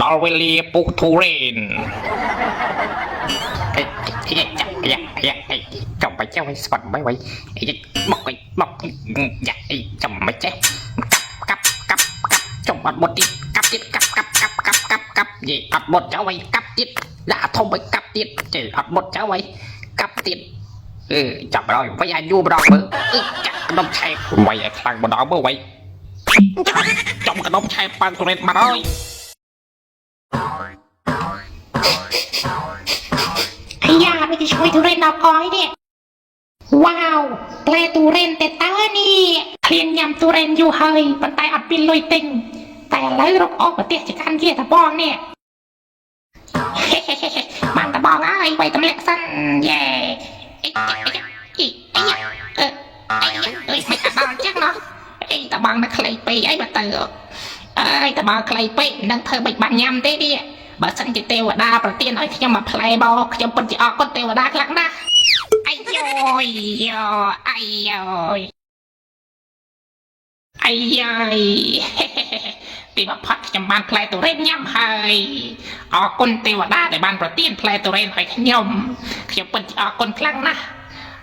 ដល់វេលាពុះធូរ៉េនចាំបាច់ចាំឲ្យស្បាត់បាយមកចាំមិនចេះកាប់ចាំអត់មុតទៀតកាប់ទៀតកាប់យីអត់មុតចៅឲ្យកាប់ទៀតដាក់ធំឲ្យកាប់ទៀតជើអត់មុតចៅឲ្យកាប់ទៀតចាប់ដល់វាអាយុម្ដងមើលចាក់កដុំឆែកវាយឲ្យខ្លាំងម្ដងមើលវាយចំកដុំឆែកប៉ាន់ទូរ៉េតមកហើយអាយ៉ាមិនទៅជួយទូរ៉េតដល់កយនេះវ៉ាវផ្លែទូរ៉េនតែតើនេះឃ្លៀងញ៉ាំទូរ៉េនយូរហើយប៉ុន្តែអត់មានលុយទិញតែឥឡូវរកអស់ប្រទេសចកានជាតបងនេះបានតបងហើយបីតម្លាក់សិនយេមិនដល់ចឹងណោះតបងនៅខ្លីពេកអីបើទៅតបងខ្លីពេកមិនដឹងធ្វើមិនបានញ៉ាំទេនេះបើសិនជាទេវតាប្រទានឲ្យខ្ញុំមកផ្លែបោខ្ញុំពិតជាអរគុណទេវតាខ្លាំងណាស់អាយពីបំផុតខ្ញុំបានផ្លែទូរ៉េនញ៉ាំហើយអរគុណទេវតាដែលបានប្រទានផ្លែទូរ៉េនឲ្យខ្ញុំពិតជាអរគុណខ្លាំងណាស់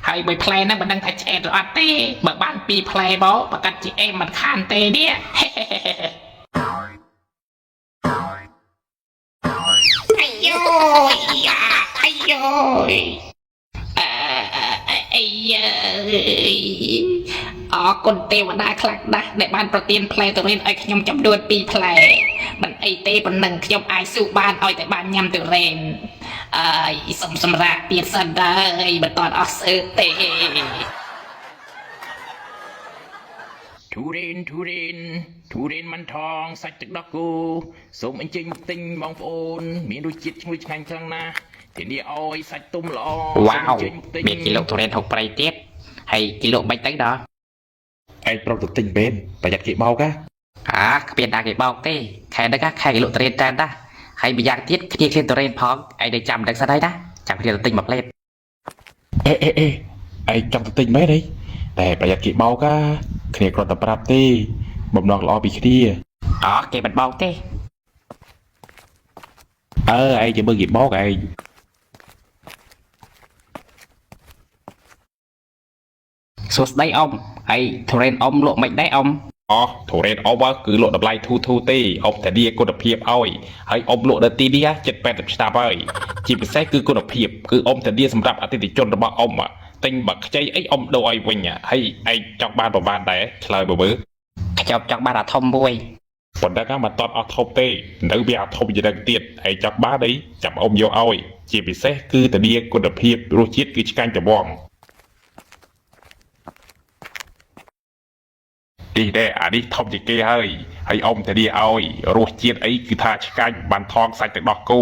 ហើយមួយផ្លែហ្នឹងមិនដឹងថាឆ្អែតឬអត់ទេបើបានពីរផ្លែបោប្រកាសជាអេមមិនខានទេនេះអាយអរគុណទេវតាខ្លាំងណាស់ដែលបានប្រទានផ្លែទូរ៉េនឲ្យខ្ញុំចំនួន2ផ្លែមិនអីទេប៉ុណ្ណឹងខ្ញុំអាចស៊ូបានឲ្យតែបានញ៉ាំទូរ៉េនសុំសម្រាប់ទៀតសិនដែរមិនតាន់អស់ស្អឺទេទូរ៉េនមិនថងសាច់ទឹកដោះគោសូមអញ្ជើញមកទិញបងប្អូនមានរសជាតិឈ្ងុយឆ្ងាញ់ខ្លាំងណាស់ធានាអោយសាច់ទុំល្អវ៉ាវមានគីឡូទូរ៉េនហុកប្រៃទៀតហើយគីឡូ3ទៅដល់ឯងប្រុសទៅទិញមែនប្រយ័ត្នគេបោកគ្មានដាក់គេបោកទេខែហ្នឹងខែគីឡូទូរ៉េនតែតាហើយម្យ៉ាងទៀតគ្នាឃ្លានទូរ៉េនផងឯងទៅចាំដឹងស្អីណាចាំគ្នាទៅទិញមួយផ្លេតឯងចង់ទៅទិញមែនទេតែប្រយ័ត្នគេបោកគ្នាគ្រាន់តែប្រាប់ទេបំណងល្អពីគ្នាគេមិនបោកទេឯងជាមើលគេបោកឯងសួស្ដីអ៊ំហើយទូរ៉េនអ៊ំលក់មិនដែរអ៊ំទូរ៉េនអ៊ំគឺលក់តម្លៃធូរទេអ៊ំធានាគុណភាពឲ្យហើយអ៊ំលក់នៅទីនេះ7-80ឆ្នាំហើយជាពិសេសគឺគុណភាពគឺអ៊ំធានាសម្រាប់អតិថិជនរបស់អ៊ំទិញបើខ្ចីអីអ៊ំដូរឲ្យវិញហើយឯងចង់បានប្រហែលដែរឆ្លើយមើលខ្ញុំចង់បានអាធំមួយប៉ុន្តែមិនតន់អស់ធំទេនៅវាអាធំយ៉ាងទៀតឯងចង់បានអីចាំអ៊ំយកឲ្យជាពិសេសគឺធានាគុណភាពរសជាតិគឺឆ្ងាញ់ច្បងទីដែរអានេះធំជាងគេហើយអ៊ំធានាឲ្យរសជាតិអីគឺថាឆ្ងាញ់បានថងសាច់ទឹកដោះគោ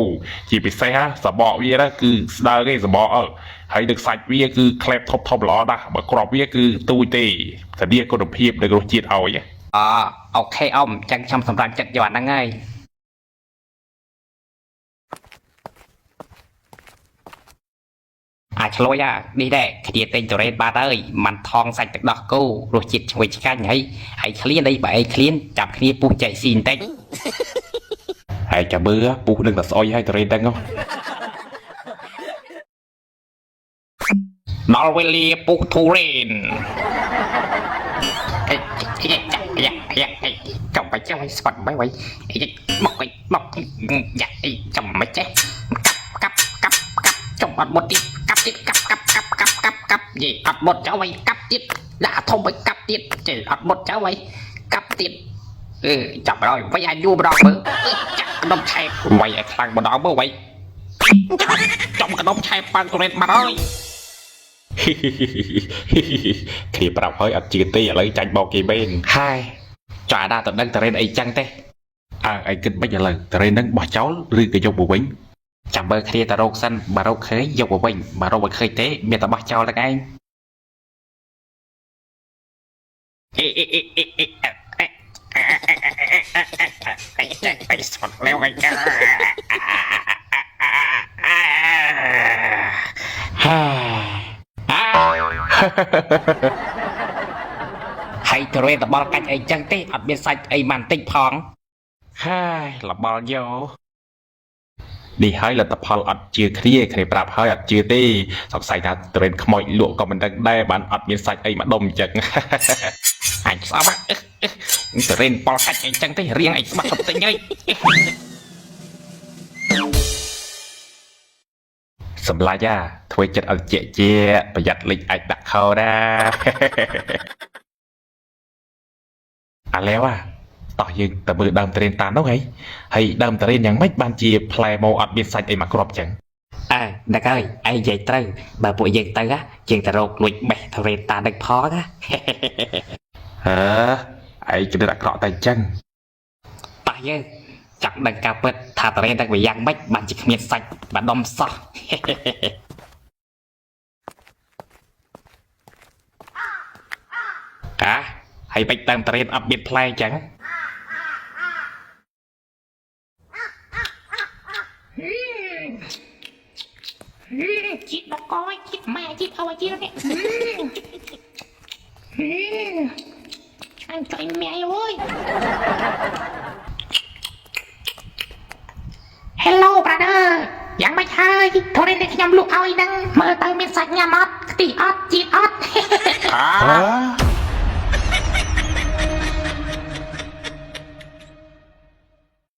ជាពិសេសសបកវាគឺស្ដើងឯងសបកហើយទឹកសាច់វាគឺក្លែបធំល្អណាស់បើក្របវាគឺទូចទេធានាគុណភាពនិងរសជាតិឲ្យអូខេអ៊ំចឹងខ្ញុំសម្រាប់ចិត្តយកអាហ្នឹងហើយឆ្លួយនេះដែរគ្នាទិញទូរ៉េនបាត់ហើយមិនថងសាច់ទឹកដោះគោរសជាតិឈ្ងុយឆ្ងាញ់ហើយឃ្លានអីបើឯងឃ្លានចាប់គ្នាពុះចៃស៊ីបន្តិចហើយចាំមើលពុះនឹងតែស្អុយហើយទូរ៉េនហ្នឹងដល់វេលាពុះទូរ៉េនចាំបាច់ចាំឲ្យស្បាត់បាយមកចាំមិនចេះកាប់ចាំអត់មុតទៀតកាប់យីអត់មុតចៅឲ្យកាប់ទៀតដាក់ធំឲ្យកាប់ទៀតជើអត់មុតចៅឲ្យកាប់ទៀតចាប់ដល់វាអាយុម្ដងមើលចាក់កដុំឆែកវាយឲ្យខ្លាំងម្ដងមើលវាយចំកដុំឆែកប៉ាន់ទូរ៉េនមកហើយគ្នាប្រាប់ហើយអត់ជឿទេឥឡូវចាញ់បោកគេមែនហើយចាដាក់ទៅដឹងទូរ៉េនអីចឹងទេឯងគិតមិនឥឡូវទូរ៉េនហ្នឹងបោះចោលឬក៏យកមកវិញចាំមើលគ្នាតារោគសិនបើរោគឃើញយកមកវិញបើរោគមិនឃើញទេមានតែបោះចោលតែឯងស្បាត់លេវឯងហើយទូរ៉េនតបល់កាច់អីចឹងទេអត់មានសាច់អីមិនតិចផង ហាយលបល់យោនេះហើយលទ្ធផលអត់ជឿគ្នាប្រាប់ហើយអត់ជឿទេសង្ស័យថាត្រេនខ្មោចលក់ក៏មិនដឹងដែរបានអត់មានសាច់អីមកដុំអញ្ចឹងអញស្អប់ត្រេនប៉លកាច់អីចឹងទេរៀងអីស្មាត់ទៅទិញហើយសម្លាញ់ធ្វើចិត្តឲ្យជាប្រយ័ត្នលេចអាចដាក់ខោណាអាឡែវតោះយើងទៅមើលដើមត្រេនតានោះហើយដើមត្រេនយ៉ាងម៉េចបានជាផ្លែម៉ូអត់មានសាច់អីមកគ្រាប់ចឹងដឹកហើយឯងនិយាយត្រូវបើពួកយើងទៅជាងតែរកលួចបេះត្រេនតាដឹកផងណាហ៎ឯងគិតអាក្រក់តែអញ្ចឹងតោះយើងចាប់ដឹងការពិតថាត្រេនដឹកវាយ៉ាងម៉េចបានជាគ្មានសាច់បាដុំសោះហើយបិចតាមត្រេនអត់មានផ្លែអញ្ចឹងជីកដកយជីកម៉ែជីកឲ្យជីកនេះឆ្ងាញ់ជួយម៉ែអើយ Hello brother យ៉ាងម៉េចហើយធរេននេះខ្ញុំលក់ឲ្យនឹងមើលទៅមានសាច់ញ៉ាំអត់ខ្ទិះអត់ជីកអត់